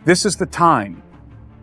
This is the time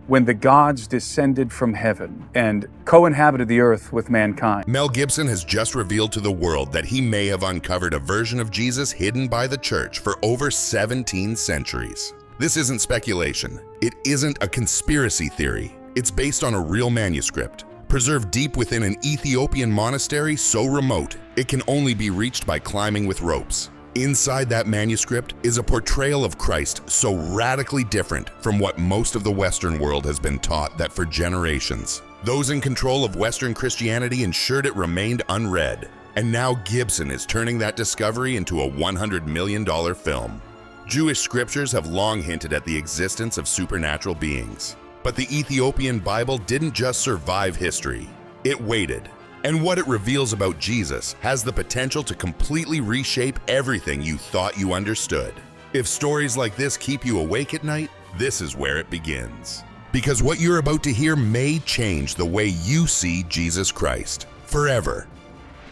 when the gods descended from heaven and co-inhabited the earth with mankind. Mel Gibson has just revealed to the world that he may have uncovered a version of Jesus hidden by the church for over 17 centuries. This isn't speculation. It isn't a conspiracy theory. It's based on a real manuscript, preserved deep within an Ethiopian monastery so remote it can only be reached by climbing with ropes. Inside that manuscript is a portrayal of Christ so radically different from what most of the Western world has been taught that for generations, those in control of Western Christianity ensured it remained unread. And now Gibson is turning that discovery into a $100 million film. Jewish scriptures have long hinted at the existence of supernatural beings. But the Ethiopian Bible didn't just survive history, it waited. And what it reveals about Jesus has the potential to completely reshape everything you thought you understood. If stories like this keep you awake at night, this is where it begins. Because what you're about to hear may change the way you see Jesus Christ forever.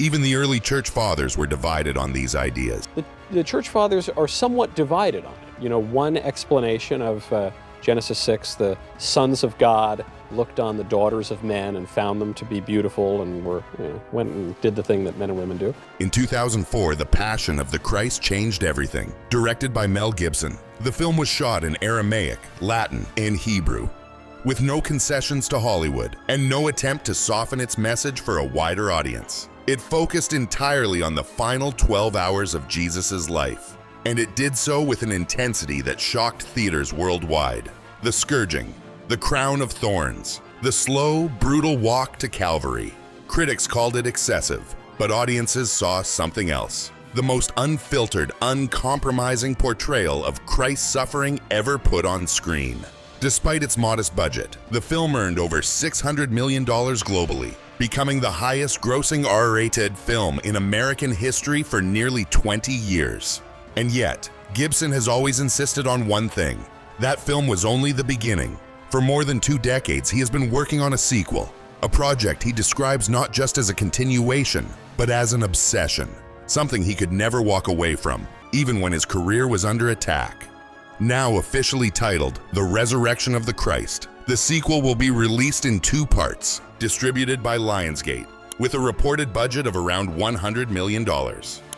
Even the early church fathers were divided on these ideas. The church fathers are somewhat divided on it. You know, one explanation of Genesis 6, the sons of God looked on the daughters of men and found them to be beautiful and went and did the thing that men and women do. In 2004, The Passion of the Christ changed everything. Directed by Mel Gibson, the film was shot in Aramaic, Latin, and Hebrew, with no concessions to Hollywood and no attempt to soften its message for a wider audience. It focused entirely on the final 12 hours of Jesus' life, and it did so with an intensity that shocked theaters worldwide. The scourging, the crown of thorns, the slow, brutal walk to Calvary. Critics called it excessive, but audiences saw something else. The most unfiltered, uncompromising portrayal of Christ's suffering ever put on screen. Despite its modest budget, the film earned over $600 million globally, becoming the highest-grossing R-rated film in American history for nearly 20 years. And yet, Gibson has always insisted on one thing. That film was only the beginning. For more than 2 decades, he has been working on a sequel, a project he describes not just as a continuation, but as an obsession, something he could never walk away from, even when his career was under attack. Now officially titled The Resurrection of the Christ, the sequel will be released in 2 parts, distributed by Lionsgate, with a reported budget of around $100 million.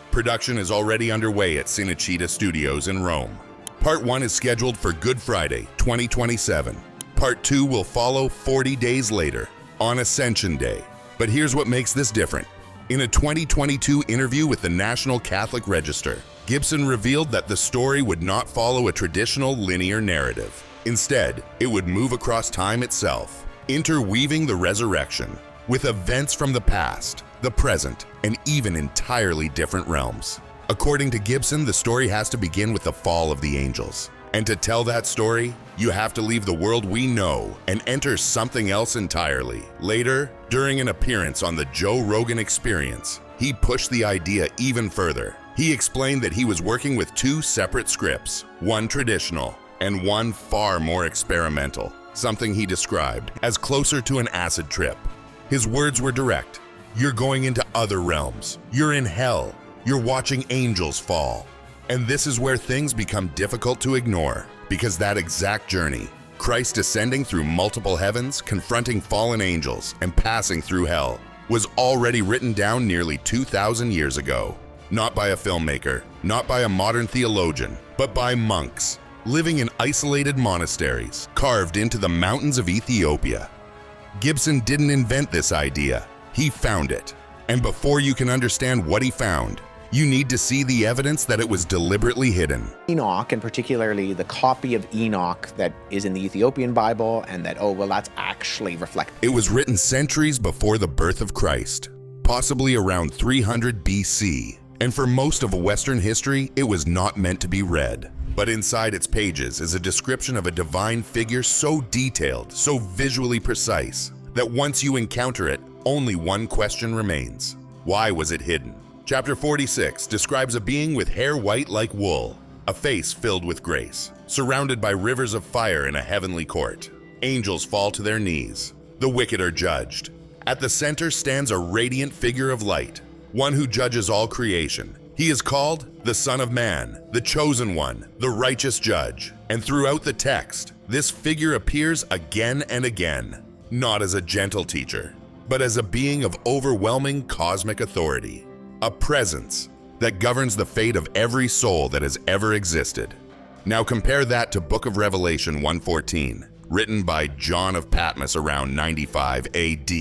Production is already underway at Cinecittà Studios in Rome. Part 1 is scheduled for Good Friday, 2027. Part 2 will follow 40 days later, on Ascension Day. But here's what makes this different. In a 2022 interview with the National Catholic Register, Gibson revealed that the story would not follow a traditional linear narrative. Instead, it would move across time itself, interweaving the resurrection with events from the past, the present, and even entirely different realms. According to Gibson, the story has to begin with the fall of the angels. And to tell that story, you have to leave the world we know and enter something else entirely. Later, during an appearance on the Joe Rogan Experience, he pushed the idea even further. He explained that he was working with 2 separate scripts, one traditional and one far more experimental, something he described as closer to an acid trip. His words were direct. You're going into other realms. You're in hell. You're watching angels fall. And this is where things become difficult to ignore, because that exact journey, Christ ascending through multiple heavens, confronting fallen angels, and passing through hell, was already written down nearly 2,000 years ago. Not by a filmmaker, not by a modern theologian, but by monks, living in isolated monasteries, carved into the mountains of Ethiopia. Gibson didn't invent this idea, he found it. And before you can understand what he found, you need to see the evidence that it was deliberately hidden. Enoch, and particularly the copy of Enoch that is in the Ethiopian Bible, and that, that's actually reflected. It was written centuries before the birth of Christ, possibly around 300 BC. And for most of Western history, it was not meant to be read. But inside its pages is a description of a divine figure so detailed, so visually precise, that once you encounter it, only one question remains. Why was it hidden? Chapter 46 describes a being with hair white like wool, a face filled with grace, surrounded by rivers of fire in a heavenly court. Angels fall to their knees. The wicked are judged. At the center stands a radiant figure of light, one who judges all creation. He is called the Son of Man, the Chosen One, the Righteous Judge. And throughout the text, this figure appears again and again, not as a gentle teacher, but as a being of overwhelming cosmic authority, a presence that governs the fate of every soul that has ever existed. Now compare that to Book of Revelation 1:14, written by John of Patmos around 95 AD.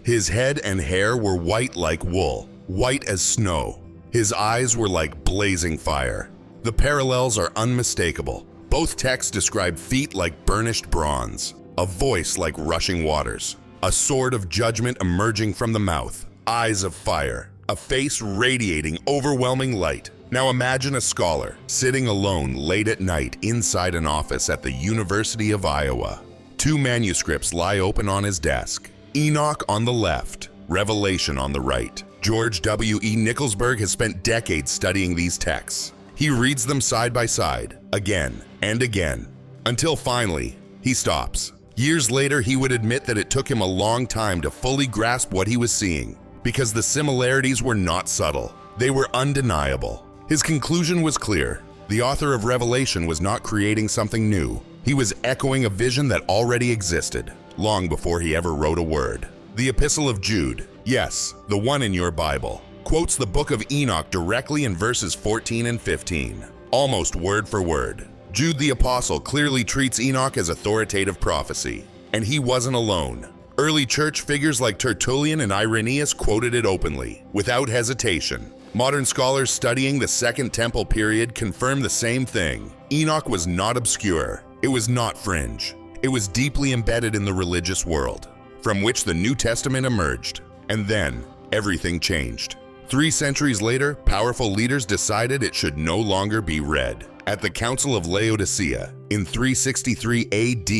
His head and hair were white like wool, white as snow. His eyes were like blazing fire. The parallels are unmistakable. Both texts describe feet like burnished bronze, a voice like rushing waters, a sword of judgment emerging from the mouth, eyes of fire, a face radiating overwhelming light. Now imagine a scholar sitting alone late at night inside an office at the University of Iowa. Two manuscripts lie open on his desk. Enoch on the left, Revelation on the right. George W.E. Nicholsburg has spent decades studying these texts. He reads them side by side, again and again, until finally, he stops. Years later, he would admit that it took him a long time to fully grasp what he was seeing, because the similarities were not subtle. They were undeniable. His conclusion was clear. The author of Revelation was not creating something new. He was echoing a vision that already existed, long before he ever wrote a word. The Epistle of Jude, yes, the one in your Bible, quotes the Book of Enoch directly in verses 14 and 15, almost word for word. Jude the Apostle clearly treats Enoch as authoritative prophecy, and he wasn't alone. Early church figures like Tertullian and Irenaeus quoted it openly, without hesitation. Modern scholars studying the Second Temple period confirm the same thing. Enoch was not obscure. It was not fringe. It was deeply embedded in the religious world, from which the New Testament emerged. And then, everything changed. 3 centuries later, powerful leaders decided it should no longer be read. At the Council of Laodicea in 363 AD,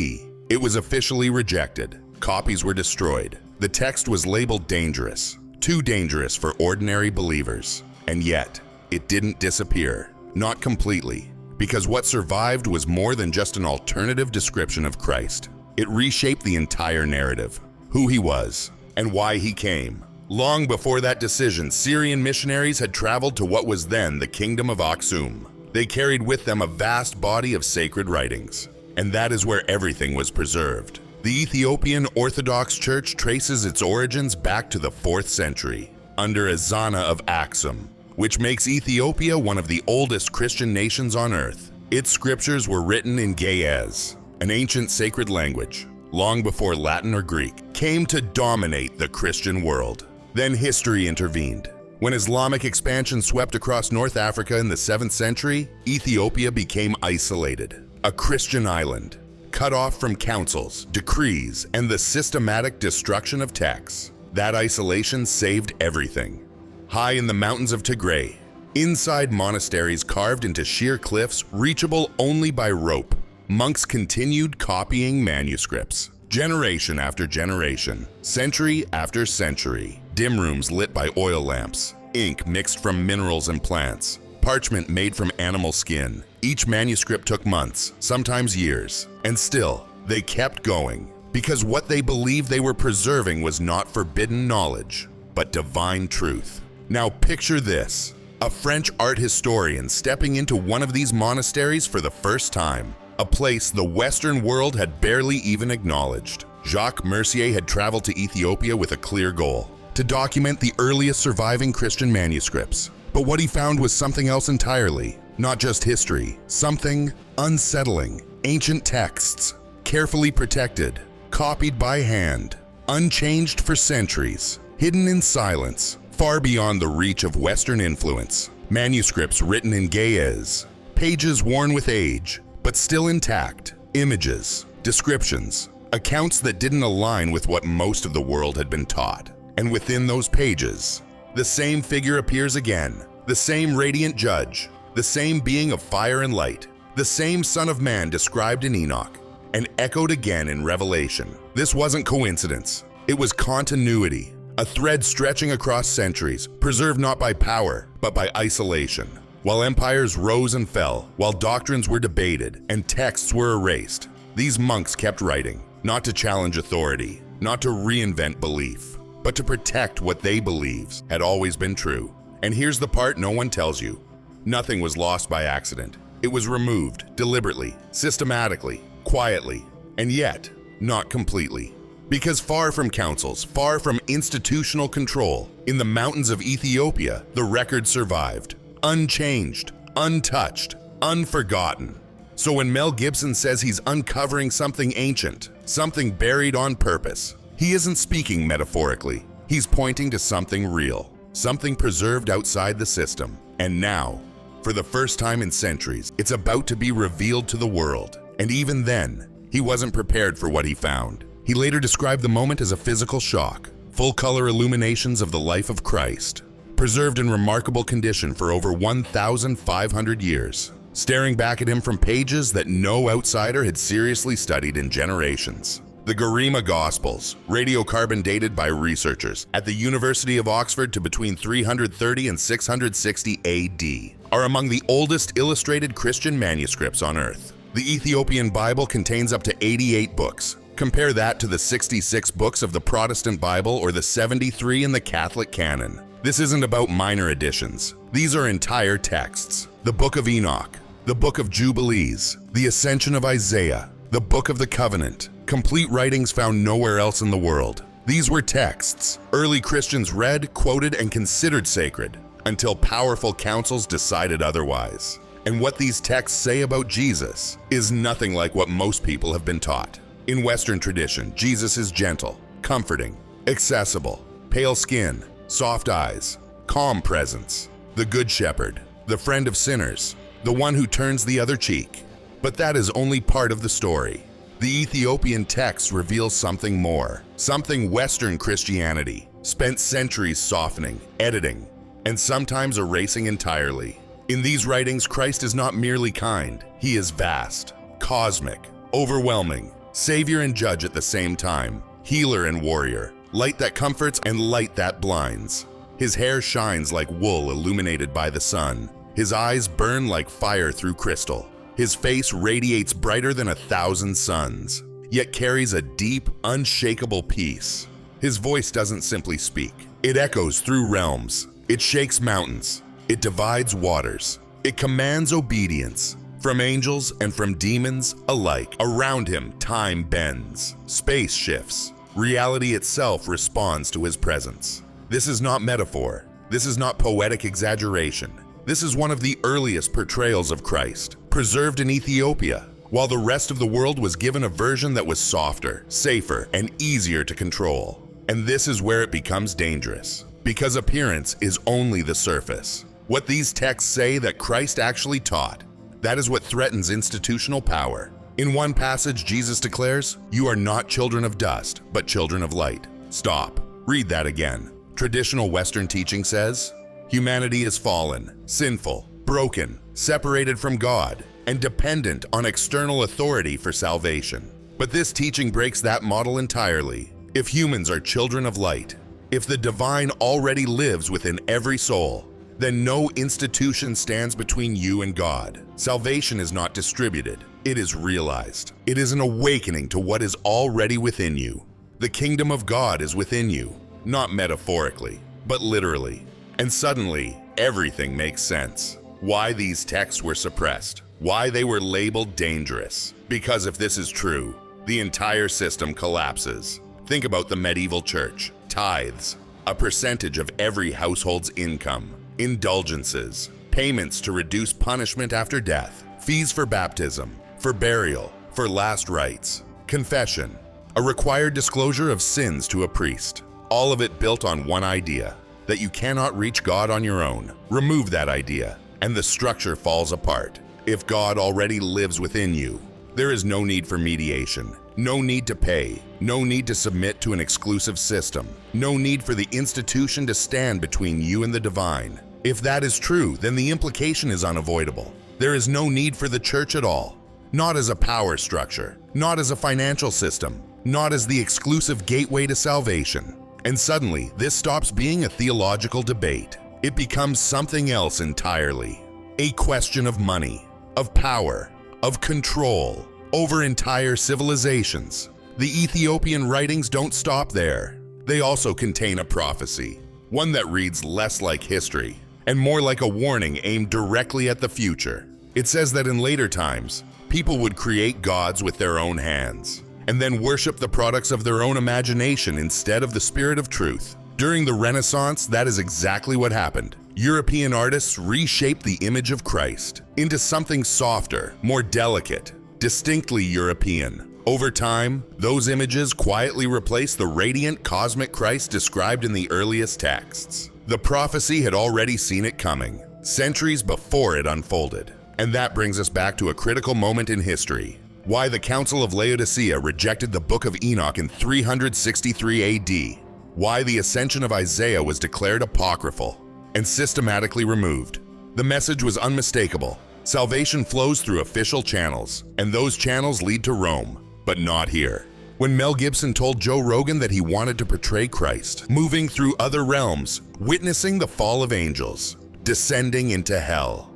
it was officially rejected. Copies were destroyed. The text was labeled dangerous, too dangerous for ordinary believers. And yet, it didn't disappear. Not completely, because what survived was more than just an alternative description of Christ. It reshaped the entire narrative, who he was, and why he came. Long before that decision, Syrian missionaries had traveled to what was then the Kingdom of Aksum. They carried with them a vast body of sacred writings, and that is where everything was preserved. The Ethiopian Orthodox Church traces its origins back to the 4th century, under Ezana of Aksum, which makes Ethiopia one of the oldest Christian nations on earth. Its scriptures were written in Ge'ez, an ancient sacred language, long before Latin or Greek came to dominate the Christian world. Then history intervened. When Islamic expansion swept across North Africa in the 7th century, Ethiopia became isolated, a Christian island, cut off from councils, decrees, and the systematic destruction of texts. That isolation saved everything. High in the mountains of Tigray, inside monasteries carved into sheer cliffs reachable only by rope, monks continued copying manuscripts. Generation after generation, century after century, dim rooms lit by oil lamps, ink mixed from minerals and plants, parchment made from animal skin. Each manuscript took months, sometimes years, and still, they kept going, because what they believed they were preserving was not forbidden knowledge, but divine truth. Now picture this, a French art historian stepping into one of these monasteries for the first time, a place the Western world had barely even acknowledged. Jacques Mercier had traveled to Ethiopia with a clear goal, to document the earliest surviving Christian manuscripts. But what he found was something else entirely, not just history, something unsettling. Ancient texts, carefully protected, copied by hand, unchanged for centuries, hidden in silence, far beyond the reach of Western influence. Manuscripts written in Ge'ez, pages worn with age, but still intact, images, descriptions, accounts that didn't align with what most of the world had been taught. And within those pages, the same figure appears again, the same radiant judge, the same being of fire and light, the same Son of Man described in Enoch, and echoed again in Revelation. This wasn't coincidence, it was continuity, a thread stretching across centuries, preserved not by power, but by isolation. While empires rose and fell, while doctrines were debated and texts were erased, these monks kept writing, not to challenge authority, not to reinvent belief, but to protect what they believed had always been true. And here's the part no one tells you. Nothing was lost by accident. It was removed deliberately, systematically, quietly, and yet not completely. Because far from councils, far from institutional control, in the mountains of Ethiopia, the record survived, unchanged, untouched, unforgotten. So when Mel Gibson says he's uncovering something ancient, something buried on purpose, he isn't speaking metaphorically. He's pointing to something real, something preserved outside the system. And now, for the first time in centuries, it's about to be revealed to the world. And even then, he wasn't prepared for what he found. He later described the moment as a physical shock, full-color illuminations of the life of Christ, preserved in remarkable condition for over 1,500 years, staring back at him from pages that no outsider had seriously studied in generations. The Garima Gospels, radiocarbon dated by researchers at the University of Oxford to between 330 and 660 AD, are among the oldest illustrated Christian manuscripts on Earth. The Ethiopian Bible contains up to 88 books. Compare that to the 66 books of the Protestant Bible or the 73 in the Catholic canon. This isn't about minor additions. These are entire texts. The Book of Enoch, the Book of Jubilees, the Ascension of Isaiah, the Book of the Covenant, complete writings found nowhere else in the world. These were texts early Christians read, quoted, and considered sacred until powerful councils decided otherwise. And what these texts say about Jesus is nothing like what most people have been taught. In Western tradition, Jesus is gentle, comforting, accessible, pale skin, soft eyes, calm presence, the good shepherd, the friend of sinners, the one who turns the other cheek. But that is only part of the story. The Ethiopian text reveals something more, something Western Christianity spent centuries softening, editing, and sometimes erasing entirely. In these writings, Christ is not merely kind, he is vast, cosmic, overwhelming, Savior and judge at the same time, healer and warrior, light that comforts and light that blinds. His hair shines like wool illuminated by the sun. His eyes burn like fire through crystal. His face radiates brighter than 1,000 suns, yet carries a deep, unshakable peace. His voice doesn't simply speak. It echoes through realms. It shakes mountains. It divides waters. It commands obedience. From angels and from demons alike, around him time bends, space shifts, reality itself responds to his presence. This is not metaphor, this is not poetic exaggeration. This is one of the earliest portrayals of Christ, preserved in Ethiopia, while the rest of the world was given a version that was softer, safer, and easier to control. And this is where it becomes dangerous, because appearance is only the surface. What these texts say that Christ actually taught, that is what threatens institutional power. In one passage, Jesus declares, "You are not children of dust, but children of light." Stop. Read that again. Traditional Western teaching says, humanity is fallen, sinful, broken, separated from God, and dependent on external authority for salvation. But this teaching breaks that model entirely. If humans are children of light, if the divine already lives within every soul, then no institution stands between you and God. Salvation is not distributed, it is realized. It is an awakening to what is already within you. The kingdom of God is within you, not metaphorically, but literally. And suddenly, everything makes sense. Why these texts were suppressed, why they were labeled dangerous. Because if this is true, the entire system collapses. Think about the medieval church, tithes, a percentage of every household's income, indulgences, payments to reduce punishment after death, fees for baptism, for burial, for last rites, confession, a required disclosure of sins to a priest. All of it built on one idea, that you cannot reach God on your own. Remove that idea, and the structure falls apart. If God already lives within you, there is no need for mediation, no need to pay, no need to submit to an exclusive system, no need for the institution to stand between you and the divine. If that is true, then the implication is unavoidable. There is no need for the church at all, not as a power structure, not as a financial system, not as the exclusive gateway to salvation. And suddenly, this stops being a theological debate. It becomes something else entirely. A question of money, of power, of control over entire civilizations. The Ethiopian writings don't stop there. They also contain a prophecy, one that reads less like history and more like a warning aimed directly at the future. It says that in later times, people would create gods with their own hands, and then worship the products of their own imagination instead of the Spirit of truth. During the Renaissance, that is exactly what happened. European artists reshaped the image of Christ into something softer, more delicate, distinctly European. Over time, those images quietly replaced the radiant cosmic Christ described in the earliest texts. The prophecy had already seen it coming, centuries before it unfolded. And that brings us back to a critical moment in history. Why the Council of Laodicea rejected the Book of Enoch in 363 AD. Why the Ascension of Isaiah was declared apocryphal and systematically removed. The message was unmistakable. Salvation flows through official channels, and those channels lead to Rome, but not here. When Mel Gibson told Joe Rogan that he wanted to portray Christ, moving through other realms, witnessing the fall of angels, descending into hell,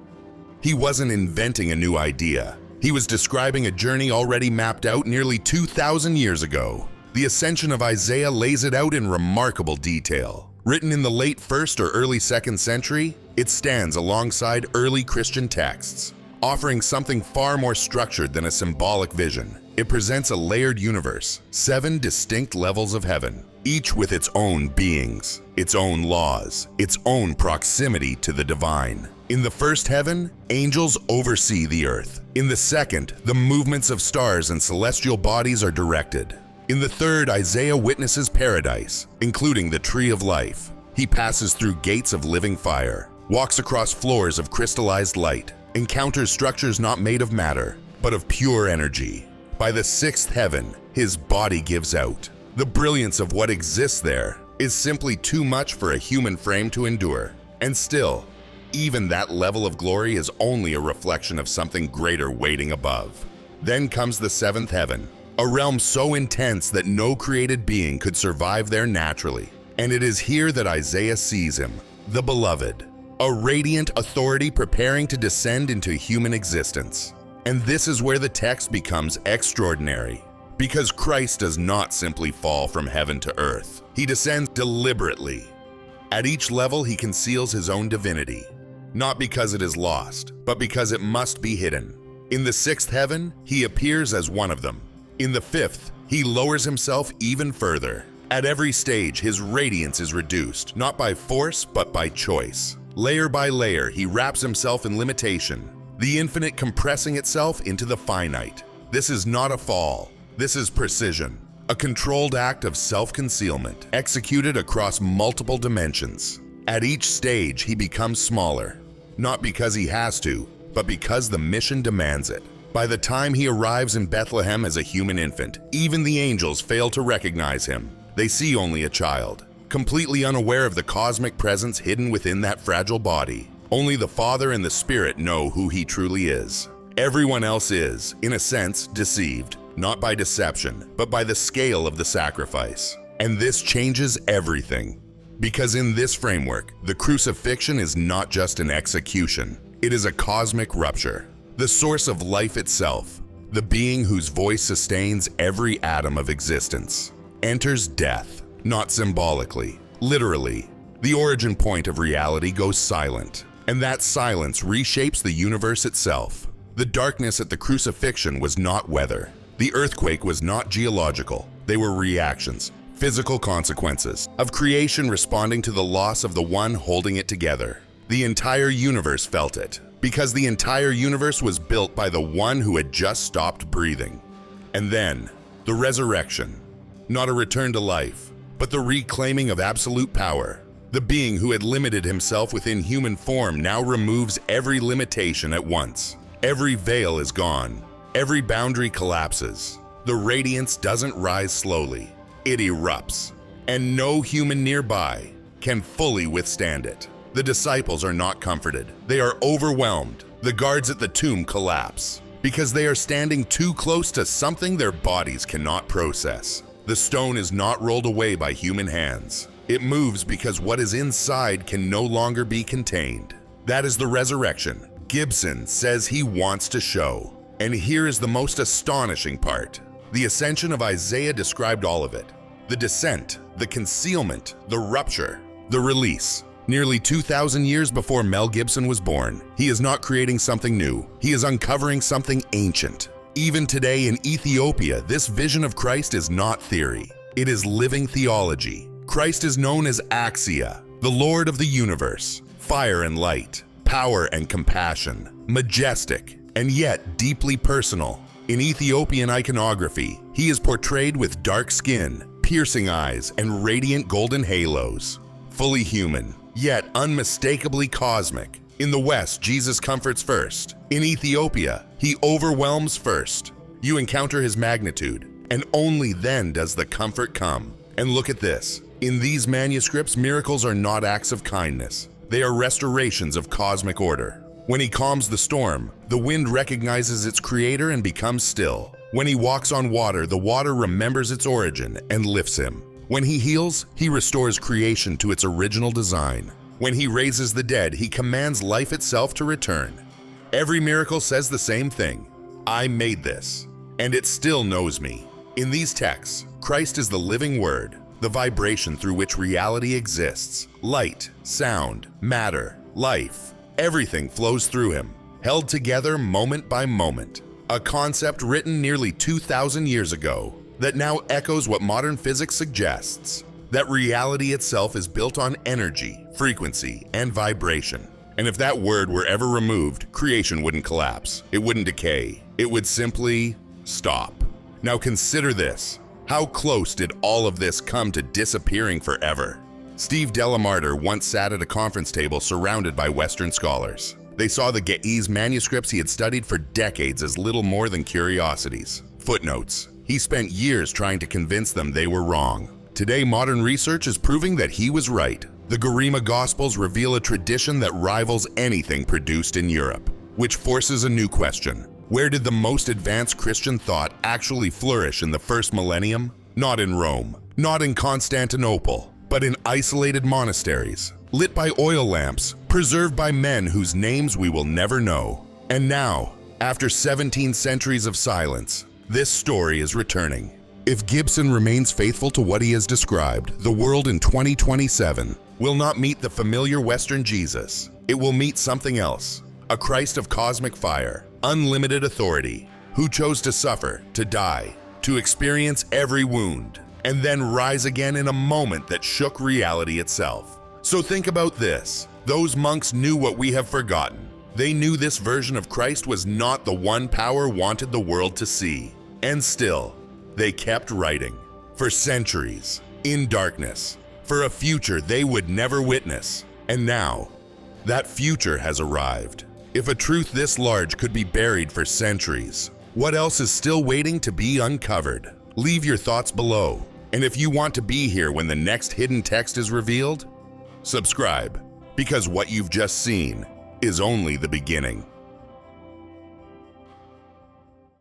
he wasn't inventing a new idea. He was describing a journey already mapped out nearly 2,000 years ago. The Ascension of Isaiah lays it out in remarkable detail. Written in the late 1st or early 2nd century, it stands alongside early Christian texts, offering something far more structured than a symbolic vision. It presents a layered universe, 7 distinct levels of heaven, each with its own beings, its own laws, its own proximity to the divine. In the first heaven, angels oversee the earth. In the second, the movements of stars and celestial bodies are directed. In the third, Isaiah witnesses paradise, including the tree of life. He passes through gates of living fire, walks across floors of crystallized light, encounters structures not made of matter, but of pure energy. By the 6th heaven, his body gives out. The brilliance of what exists there is simply too much for a human frame to endure. And still, even that level of glory is only a reflection of something greater waiting above. Then comes the 7th heaven, a realm so intense that no created being could survive there naturally. And it is here that Isaiah sees him, the beloved, a radiant authority preparing to descend into human existence. And this is where the text becomes extraordinary, because Christ does not simply fall from heaven to earth. He descends deliberately. At each level, he conceals his own divinity, not because it is lost, but because it must be hidden. In the 6th heaven, he appears as one of them. In the 5th, he lowers himself even further. At every stage, his radiance is reduced, not by force, but by choice. Layer by layer, he wraps himself in limitation, the infinite compressing itself into the finite. This is not a fall. This is precision, a controlled act of self-concealment, executed across multiple dimensions. At each stage, he becomes smaller, not because he has to, but because the mission demands it. By the time he arrives in Bethlehem as a human infant, even the angels fail to recognize him. They see only a child, completely unaware of the cosmic presence hidden within that fragile body. Only the Father and the Spirit know who he truly is. Everyone else is, in a sense, deceived, not by deception, but by the scale of the sacrifice. And this changes everything. Because in this framework, the crucifixion is not just an execution. It is a cosmic rupture. The source of life itself, the being whose voice sustains every atom of existence, enters death, not symbolically, literally. The origin point of reality goes silent, and that silence reshapes the universe itself. The darkness at the crucifixion was not weather. The earthquake was not geological. They were reactions, physical consequences, of creation responding to the loss of the one holding it together. The entire universe felt it, because the entire universe was built by the one who had just stopped breathing. And then, the resurrection. Not a return to life, but the reclaiming of absolute power. The being who had limited himself within human form now removes every limitation at once. Every veil is gone. Every boundary collapses. The radiance doesn't rise slowly. It erupts, and no human nearby can fully withstand it. The disciples are not comforted. They are overwhelmed. The guards at the tomb collapse because they are standing too close to something their bodies cannot process. The stone is not rolled away by human hands. It moves because what is inside can no longer be contained. That is the resurrection Gibson says he wants to show. And here is the most astonishing part. The Ascension of Isaiah described all of it. The descent, the concealment, the rupture, the release. Nearly 2,000 years before Mel Gibson was born, he is not creating something new. He is uncovering something ancient. Even today in Ethiopia, this vision of Christ is not theory. It is living theology. Christ is known as Axia, the Lord of the universe, fire and light, power and compassion, majestic, and yet deeply personal. In Ethiopian iconography, he is portrayed with dark skin, piercing eyes, and radiant golden halos. Fully human, yet unmistakably cosmic. In the West, Jesus comforts first. In Ethiopia, he overwhelms first. You encounter his magnitude, and only then does the comfort come. And look at this. In these manuscripts, miracles are not acts of kindness. They are restorations of cosmic order. When he calms the storm, the wind recognizes its creator and becomes still. When he walks on water, the water remembers its origin and lifts him. When he heals, he restores creation to its original design. When he raises the dead, he commands life itself to return. Every miracle says the same thing. I made this, and it still knows me. In these texts, Christ is the living word, the vibration through which reality exists. Light, sound, matter, life, everything flows through him, held together moment by moment. A concept written nearly 2,000 years ago that now echoes what modern physics suggests, that reality itself is built on energy, frequency, and vibration. And if that word were ever removed, creation wouldn't collapse, it wouldn't decay, it would simply stop. Now consider this. How close did all of this come to disappearing forever? Steve Delamarter once sat at a conference table surrounded by Western scholars. They saw the Ge'ez manuscripts he had studied for decades as little more than curiosities. Footnotes. He spent years trying to convince them they were wrong. Today, modern research is proving that he was right. The Garima Gospels reveal a tradition that rivals anything produced in Europe, which forces a new question. Where did the most advanced Christian thought actually flourish in the first millennium? Not in Rome, not in Constantinople, but in isolated monasteries, lit by oil lamps, preserved by men whose names we will never know. And now, after 17 centuries of silence, this story is returning. If Gibson remains faithful to what he has described, the world in 2027 will not meet the familiar Western Jesus. It will meet something else, a Christ of cosmic fire, unlimited authority, who chose to suffer, to die, to experience every wound, and then rise again in a moment that shook reality itself. So think about this. Those monks knew what we have forgotten. They knew this version of Christ was not the one power wanted the world to see. And still, they kept writing. For centuries, in darkness, for a future they would never witness. And now, that future has arrived. If a truth this large could be buried for centuries, what else is still waiting to be uncovered? Leave your thoughts below. And if you want to be here when the next hidden text is revealed, subscribe, because what you've just seen is only the beginning.